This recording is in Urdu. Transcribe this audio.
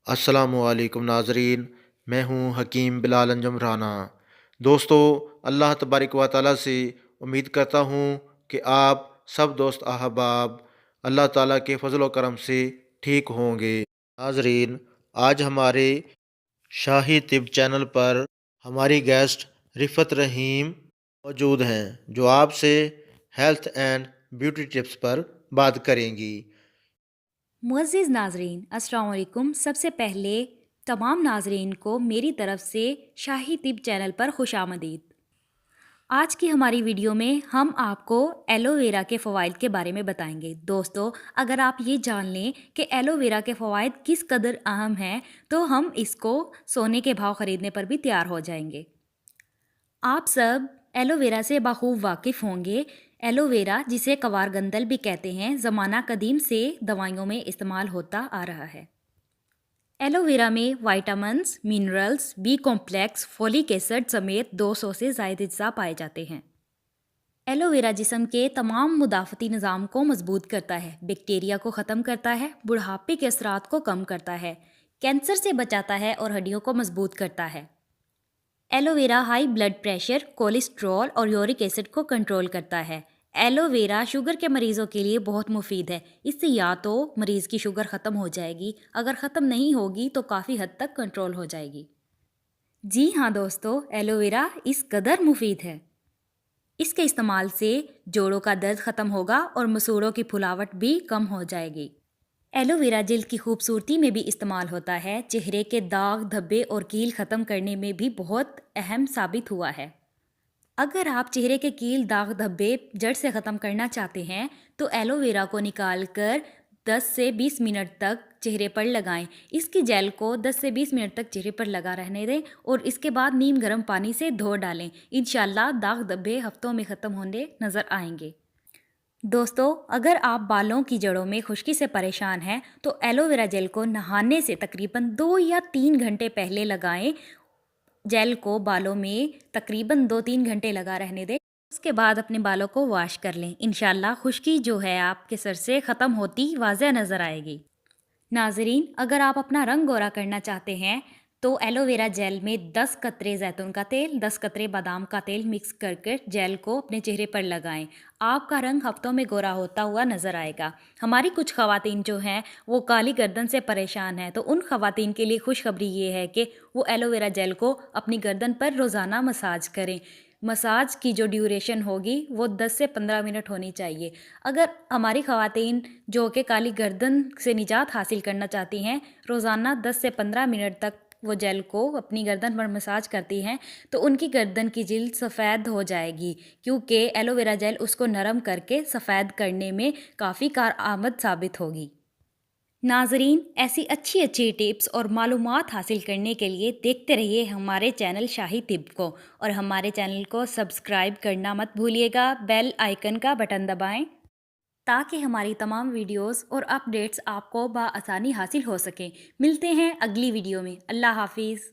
السلام علیکم ناظرین، میں ہوں حکیم بلال انجم رانا۔ دوستو، اللہ تبارک و تعالیٰ سے امید کرتا ہوں کہ آپ سب دوست احباب اللہ تعالیٰ کے فضل و کرم سے ٹھیک ہوں گے۔ ناظرین، آج ہمارے شاہی طب چینل پر ہماری گیسٹ رفت رحیم موجود ہیں، جو آپ سے ہیلتھ اینڈ بیوٹی ٹپس پر بات کریں گی۔ معزز ناظرین، السلام علیکم۔ سب سے پہلے تمام ناظرین کو میری طرف سے شاہی طب چینل پر خوش آمدید۔ آج کی ہماری ویڈیو میں ہم آپ کو ایلو ویرا کے فوائد کے بارے میں بتائیں گے۔ دوستو، اگر آپ یہ جان لیں کہ ایلو ویرا کے فوائد کس قدر اہم ہیں تو ہم اس کو سونے کے بھاؤ خریدنے پر بھی تیار ہو جائیں گے۔ آپ سب ایلو ویرا سے بخوب واقف ہوں گے۔ ایلو ویرا، جسے کوار گندل بھی کہتے ہیں، زمانہ قدیم سے دوائیوں میں استعمال ہوتا آ رہا ہے۔ ایلو ویرا میں vitamins, minerals, B complex, folic acid سمیت 200 سے زائد اجزاء پائے جاتے ہیں۔ ایلو ویرا جسم کے تمام مدافعتی نظام کو مضبوط کرتا ہے، بیکٹیریا کو ختم کرتا ہے، بڑھاپے کے اثرات کو کم کرتا ہے، کینسر سے بچاتا ہے اور ہڈیوں کو مضبوط کرتا ہے۔ Aloe vera high blood pressure, cholesterol اور یورک ایسڈ کو کنٹرول کرتا ہے۔ ایلو ویرا شوگر کے مریضوں کے لیے بہت مفید ہے۔ اس سے یا تو مریض کی شوگر ختم ہو جائے گی، اگر ختم نہیں ہوگی تو کافی حد تک کنٹرول ہو جائے گی۔ جی ہاں دوستو، ایلو ویرا اس قدر مفید ہے۔ اس کے استعمال سے جوڑوں کا درد ختم ہوگا اور مسوڑوں کی پھلاوٹ بھی کم ہو جائے گی۔ ایلو ویرا جلد کی خوبصورتی میں بھی استعمال ہوتا ہے، چہرے کے داغ، دھبے اور کیل ختم کرنے میں بھی بہت اہم ثابت ہوا ہے۔ اگر آپ چہرے کے کیل، داغ، دھبے جڑ سے ختم کرنا چاہتے ہیں تو ایلو ویرا کو نکال کر 10 سے 20 منٹ تک چہرے پر لگائیں۔ اس کی جیل کو 10 سے 20 منٹ تک چہرے پر لگا رہنے دیں اور اس کے بعد نیم گرم پانی سے دھو ڈالیں۔ انشاءاللہ داغ دھبے ہفتوں میں ختم ہونے نظر آئیں گے۔ دوستو، اگر آپ بالوں کی جڑوں میں خشکی سے پریشان ہیں تو ایلو ویرا جیل کو نہانے سے تقریباً 2 یا 3 گھنٹے پہلے لگائیں۔ جیل کو بالوں میں تقریباً 2-3 گھنٹے لگا رہنے دیں۔ اس کے بعد اپنے بالوں کو واش کر لیں۔ انشاءاللہ خشکی جو ہے آپ کے سر سے ختم ہوتی واضح نظر آئے گی۔ ناظرین، اگر آپ اپنا رنگ گورا کرنا چاہتے ہیں تو ایلو ویرا جیل میں 10 قطرے زیتون کا تیل، 10 قطرے بادام کا تیل مکس کر کے جیل کو اپنے چہرے پر لگائیں۔ آپ کا رنگ ہفتوں میں گورا ہوتا ہوا نظر آئے گا۔ ہماری کچھ خواتین جو ہیں وہ کالی گردن سے پریشان ہیں، تو ان خواتین کے لیے خوشخبری یہ ہے کہ وہ ایلو ویرا جیل کو اپنی گردن پر روزانہ مساج کریں۔ مساج کی جو ڈیوریشن ہوگی وہ 10 سے 15 منٹ ہونی چاہیے۔ اگر ہماری خواتین جو کہ کالی گردن سے نجات حاصل کرنا چاہتی ہیں، روزانہ 10 سے 15 منٹ تک وہ جیل کو اپنی گردن پر مساج کرتی ہیں تو ان کی گردن کی جلد سفید ہو جائے گی، کیونکہ ایلو ویرا جیل اس کو نرم کر کے سفید کرنے میں کافی کارآمد ثابت ہوگی۔ ناظرین، ایسی اچھی ٹپس اور معلومات حاصل کرنے کے لیے دیکھتے رہیے ہمارے چینل شاہی طب کو، اور ہمارے چینل کو سبسکرائب کرنا مت بھولیے گا۔ بیل آئیکن کا بٹن دبائیں تاکہ ہماری تمام ویڈیوز اور اپ ڈیٹس آپ کو بآسانی حاصل ہو سکیں۔ ملتے ہیں اگلی ویڈیو میں۔ اللہ حافظ۔